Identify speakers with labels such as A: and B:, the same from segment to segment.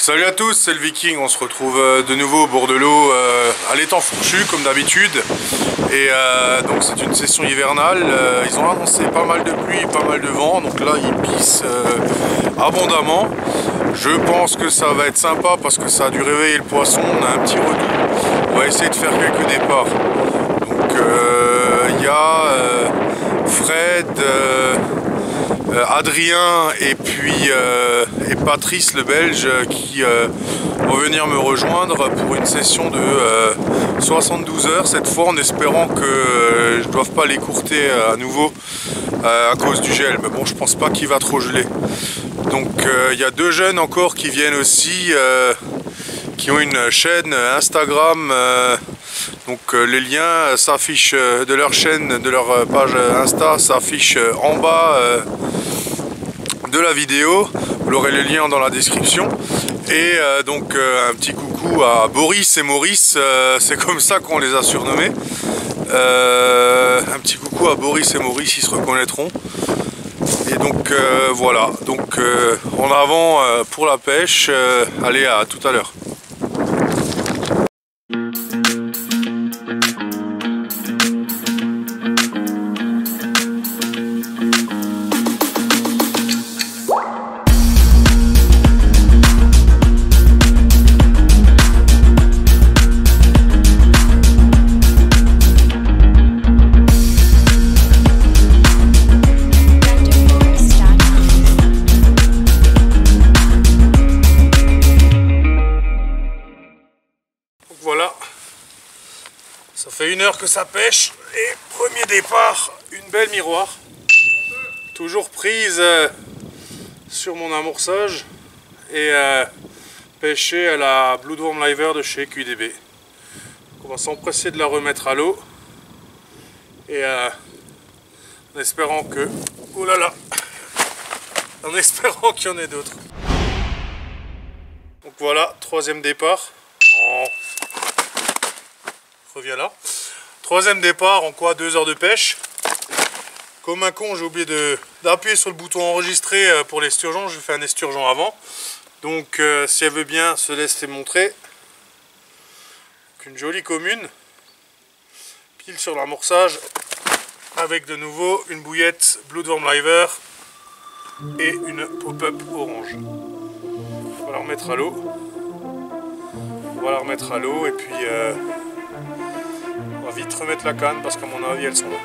A: Salut à tous, c'est le Viking, on se retrouve de nouveau au bord de l'eau à l'étang Fourchu comme d'habitude. Et donc c'est une session hivernale, ils ont annoncé pas mal de pluie, pas mal de vent, donc là ils pissent abondamment. Je pense que ça va être sympa parce que ça a dû réveiller le poisson, on a un petit redout. On va essayer de faire quelques départs. Donc il y a Fred, Adrien et puis Patrice le Belge qui vont venir me rejoindre pour une session de 72 heures cette fois, en espérant que je ne doive pas l'écourter à nouveau à cause du gel, mais bon, je pense pas qu'il va trop geler. Donc il y a deux jeunes encore qui viennent aussi, qui ont une chaîne Instagram, donc les liens s'affichent de leur chaîne, de leur page Insta, s'affichent en bas de la vidéo. Vous aurez les liens dans la description. Et donc un petit coucou à Boris et Maurice, c'est comme ça qu'on les a surnommés. Un petit coucou à Boris et Maurice, ils se reconnaîtront. Et donc voilà, donc en avant pour la pêche. Allez, à tout à l'heure. Voilà, ça fait 1 heure que ça pêche et premier départ, une belle miroir, toujours prise sur mon amorçage et pêchée à la Bloodworm Liver de chez QDB. Donc on va s'empresser de la remettre à l'eau et en espérant que, oh là là, en espérant qu'il y en ait d'autres. Donc voilà, troisième départ. Reviens là. Troisième départ en quoi 2 heures de pêche. Comme un con, j'ai oublié d'appuyer sur le bouton enregistrer pour l'esturgeon. Je fais un esturgeon avant. Donc si elle veut bien se laisser montrer. Donc, une jolie commune. Pile sur l'amorçage. Avec de nouveau une bouillette Bloodworm Liver et une pop-up orange. On va la remettre à l'eau. On va la remettre à l'eau et puis on va vite remettre la canne parce qu'à mon avis elles sont là.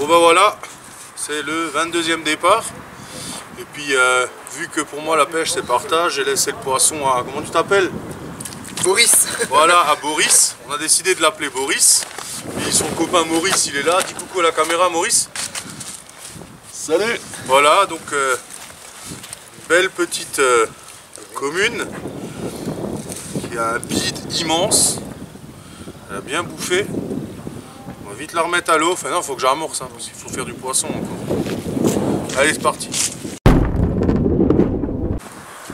A: Bon bah voilà, c'est le 22e départ. Et puis vu que pour moi la pêche c'est partage, j'ai laissé le poisson à... Comment tu t'appelles?
B: Boris.
A: Voilà, à Boris. On a décidé de l'appeler Boris. Et son copain Maurice il est là. Dis coucou à la caméra Maurice.
B: Salut.
A: Voilà, donc belle petite commune qui a un bide immense. Elle a bien bouffé. On va vite la remettre à l'eau. Enfin non, il faut que j'amorce hein, parce qu'il faut faire du poisson encore. Allez, c'est parti.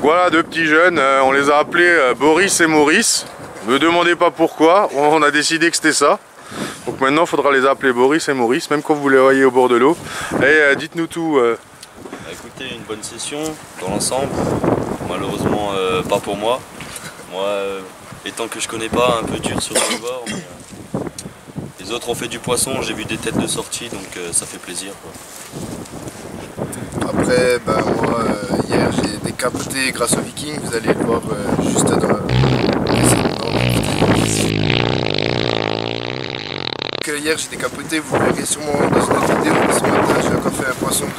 A: Voilà deux petits jeunes, on les a appelés Boris et Maurice. Ne me demandez pas pourquoi, on a décidé que c'était ça. Donc maintenant il faudra les appeler Boris et Maurice, même quand vous les voyez au bord de l'eau. Et dites-nous tout.
C: Écoutez, une bonne session dans l'ensemble. Malheureusement pas pour moi. Moi, étant que je connais pas, un peu dur sur le bord. Mais, les autres ont fait du poisson, j'ai vu des têtes de sortie, donc ça fait plaisir, quoi.
B: Après, moi, hier, j'ai décapoté grâce au Viking. Vous allez le voir juste dans hier, j'ai décapoté. Vous verrez sûrement dans une autre vidéo. Ce matin, j'ai encore fait un poisson de 1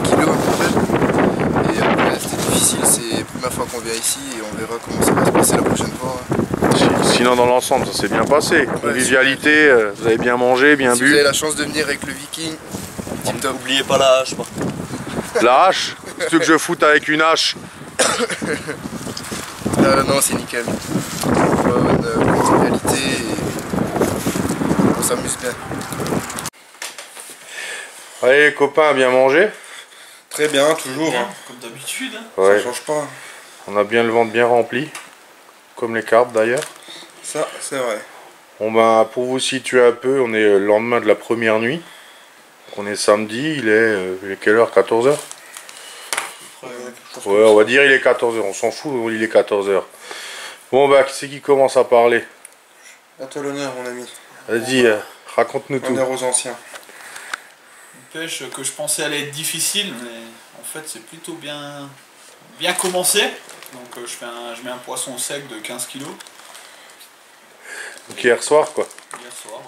B: kg à peu près. Et après, c'était difficile. C'est la première fois qu'on vient ici et on verra comment ça va se passer la prochaine fois.
A: Sinon dans l'ensemble ça s'est bien passé. Convivialité, vous avez bien mangé, bien bu.
B: Si vous avez la chance de venir avec le Viking, tip top.
C: N'oubliez pas la hache, par contre.
A: La hache, c'est ce que je foute avec une hache.
B: Non, c'est nickel. Bonne convivialité et on s'amuse bien.
A: Allez les copains, bien mangé?
B: Très bien, toujours.
D: Bien,
B: hein.
D: comme d'habitude.
A: Ouais.
B: Ça change pas.
A: On a bien le ventre bien rempli. Comme les carpes d'ailleurs.
B: Ça, c'est vrai.
A: Bon ben pour vous situer un peu, on est le lendemain de la première nuit. On est samedi, il est quelle heure? 14 h? Ouais, on va dire il est 14 h, on s'en fout, il est 14 h. Bon bah qui c'est qui commence à parler?
B: À toi l'honneur mon ami.
A: Vas-y, raconte-nous tout.
B: Honneur aux anciens.
D: Une pêche que je pensais allait être difficile, mais en fait c'est plutôt bien commencé. Donc je mets un poisson sec de 15 kg.
A: Donc hier soir quoi.
D: Hier soir.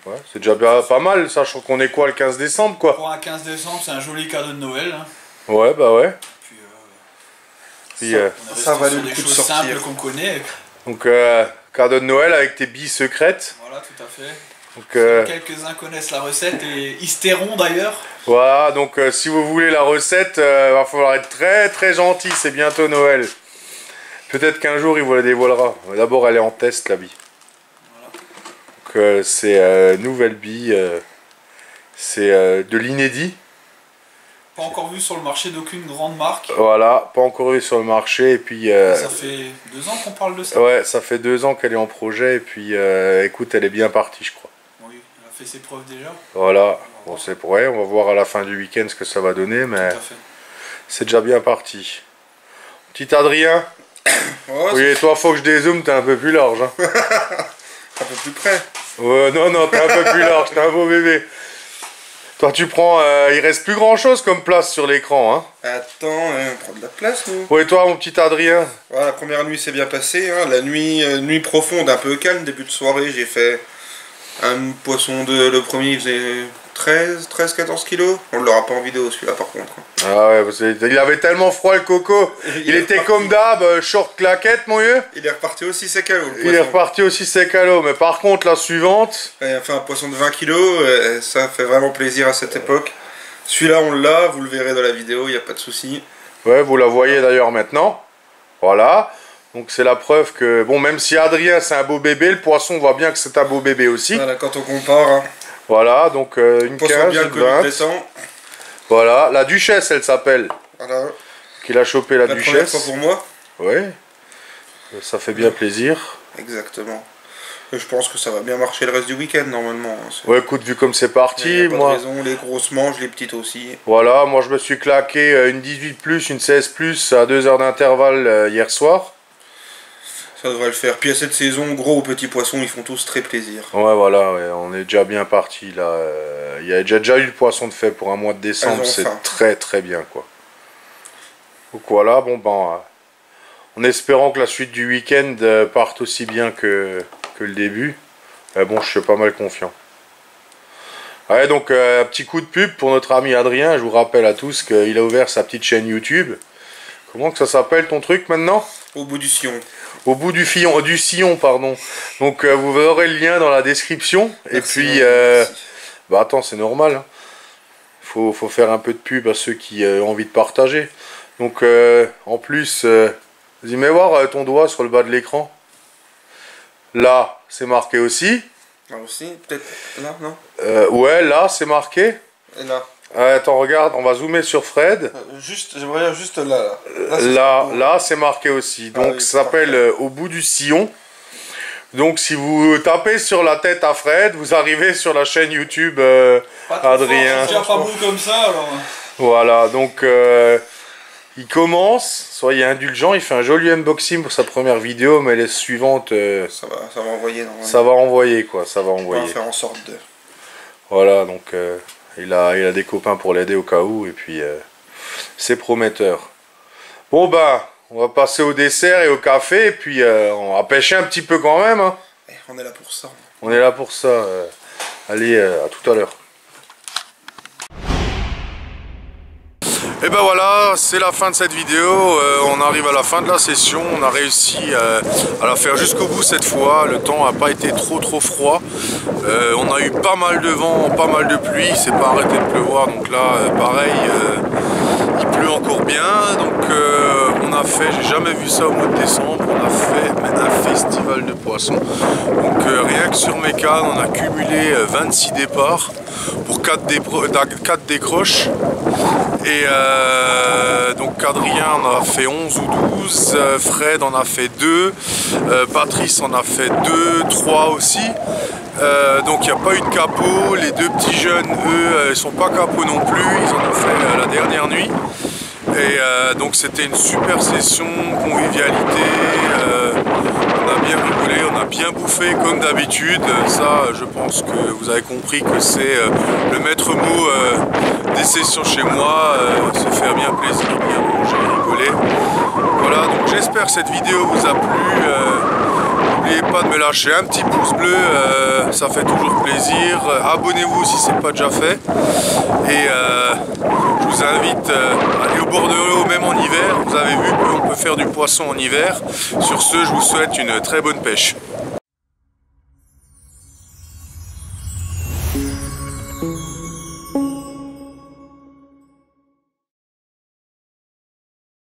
A: Ouais, c'est déjà bien, pas mal, sachant qu'on est quoi le 15 décembre quoi.
D: Pour un 15 décembre, c'est un joli cadeau de Noël. Hein.
A: Ouais, bah ouais.
D: Puis,
A: Puis,
D: on
B: ça valait le
D: des
B: coup de
D: choses
B: sortir.
D: simples qu'on connaît.
A: donc cadeau de Noël avec tes billes secrètes.
D: Voilà, tout à fait.
A: Donc
D: Quelques-uns connaissent la recette et ils se tairont d'ailleurs.
A: voilà, donc si vous voulez la recette, va falloir être très très gentil, c'est bientôt Noël. Peut-être qu'un jour il vous la dévoilera. D'abord elle est en test la bille.
D: Voilà.
A: Donc c'est nouvelle bille, c'est de l'inédit.
D: Pas encore vu sur le marché d'aucune grande marque.
A: Voilà, pas encore eu sur le marché et puis...
D: Ça fait 2 ans qu'on parle de ça.
A: ouais, ça fait 2 ans qu'elle est en projet et puis écoute, elle est bien partie je crois.
D: Oui, elle a fait ses preuves déjà.
A: Voilà, bon c'est pour elle, on va voir à la fin du week-end ce que ça va donner, mais
D: Tout à fait.
A: c'est déjà bien parti. Petit Adrien,
B: Oh,
A: oui et toi faut que je dézoome, t'es un peu plus large. Hein.
B: un peu plus près.
A: Non, t'es un peu plus large, t'es un beau bébé. Toi tu prends, il reste plus grand chose comme place sur l'écran. Hein.
B: Attends, on prend de la place nous.
A: Oui et toi mon petit Adrien?
B: Voilà, la première nuit s'est bien passée. Hein. La nuit profonde, un peu calme, début de soirée, j'ai fait un poisson le premier il faisait 13-14 kilos. On ne l'aura pas en vidéo celui-là par contre.
A: Ah ouais, il avait tellement froid le coco. Il était comme d'hab, short claquette mon vieux.
B: Il est reparti aussi sec à l'eau.
A: Il est reparti aussi sec à l'eau, mais par contre la suivante...
B: Il a fait un poisson de 20 kg, ça fait vraiment plaisir à cette époque. Celui-là on l'a, vous le verrez dans la vidéo, il n'y a pas de souci.
A: Ouais, vous la voyez d'ailleurs maintenant. Voilà. Donc c'est la preuve que, bon, même si Adrien c'est un beau bébé, le poisson voit bien que c'est un beau bébé aussi.
B: Voilà, quand on compare, hein.
A: Voilà, donc une
B: Poisson
A: 15,
B: bien
A: une
B: connu
A: 20.
B: des temps.
A: Voilà, la Duchesse elle s'appelle.
B: Voilà.
A: Qu'il a chopé la
B: La première fois
A: Duchesse.
B: pour moi.
A: Ouais. Ça fait bien plaisir.
B: Exactement. Et je pense que ça va bien marcher le reste du week-end normalement. Hein.
A: Ouais, écoute, vu comme c'est
B: Il
A: parti,
B: y a pas
A: moi...
B: de raison, les grosses manches, les petites aussi.
A: Voilà, moi je me suis claqué une 18+, une 16+, à 2 heures d'intervalle hier soir.
B: Ça devrait le faire. Puis à cette saison, gros ou petits poissons, ils font tous très plaisir.
A: Ouais, voilà, ouais, on est déjà bien parti là. Il y a déjà eu le poisson de fait pour un mois de décembre,
B: Elles ont
A: c'est
B: faim.
A: très très bien quoi. Donc voilà, bon ben, en espérant que la suite du week-end parte aussi bien que le début, bon, je suis pas mal confiant. Ouais, donc un petit coup de pub pour notre ami Adrien. Je vous rappelle à tous qu'il a ouvert sa petite chaîne YouTube. Comment que ça s'appelle ton truc maintenant?
B: Au bout du sillon.
A: Au bout du sillon, pardon. Donc vous aurez le lien dans la description.
B: Merci,
A: et puis, bah attends, c'est normal. Hein. Faut faire un peu de pub à ceux qui ont envie de partager. Donc en plus, vas-y, mets voir ton doigt sur le bas de l'écran. Là, c'est marqué aussi.
B: Là aussi, peut-être là, non?
A: Ouais, là, c'est marqué.
B: Et là.
A: Attends, regarde, on va zoomer sur Fred.
B: J'aimerais dire juste là.
A: Là, c'est marqué aussi. Donc,
B: oui,
A: ça s'appelle Au bout du sillon. Donc, si vous tapez sur la tête à Fred, vous arrivez sur la chaîne YouTube Adrien.
D: C'est pas beau comme ça, alors.
A: Voilà, donc il commence. Soyez indulgents. Il fait un joli unboxing pour sa première vidéo, mais les suivantes,
B: Ça va envoyer normalement.
A: ça va envoyer quoi. Ça va
B: On va
A: envoyer.
B: faire en sorte de.
A: Voilà, donc il a des copains pour l'aider au cas où, et puis c'est prometteur. Bon ben, on va passer au dessert et au café, et puis on va pêcher un petit peu quand même. Hein.
B: On est là pour ça.
A: On est là pour ça. Allez, à tout à l'heure. Et ben voilà, c'est la fin de cette vidéo. On arrive à la fin de la session. On a réussi à la faire jusqu'au bout cette fois. Le temps n'a pas été trop froid. On a eu pas mal de vent, pas mal de pluie. Il s'est pas arrêté de pleuvoir. Donc là, pareil, il pleut encore bien. Donc on a fait, j'ai jamais vu ça au mois de décembre, on a fait un festival de poissons. Donc rien que sur mes cannes, on a cumulé 26 départs pour 4 décroches. Et donc Adrien en a fait 11 ou 12, Fred en a fait 2, Patrice en a fait 2, 3 aussi. Donc il n'y a pas eu de capot, les deux petits jeunes eux ils sont pas capots non plus, ils en ont fait la dernière nuit. Et donc c'était une super session, convivialité, on a bien rigolé, on a bien bouffé comme d'habitude. Ça je pense que vous avez compris que c'est le maître mot des sessions chez moi, se faire bien plaisir, bien manger, rigoler. Voilà, donc j'espère que cette vidéo vous a plu. N'oubliez pas de me lâcher un petit pouce bleu, ça fait toujours plaisir. Abonnez-vous si ce n'est pas déjà fait. Et je vous invite à aller au bord de l'eau même en hiver. Vous avez vu qu'on peut faire du poisson en hiver. Sur ce, je vous souhaite une très bonne pêche.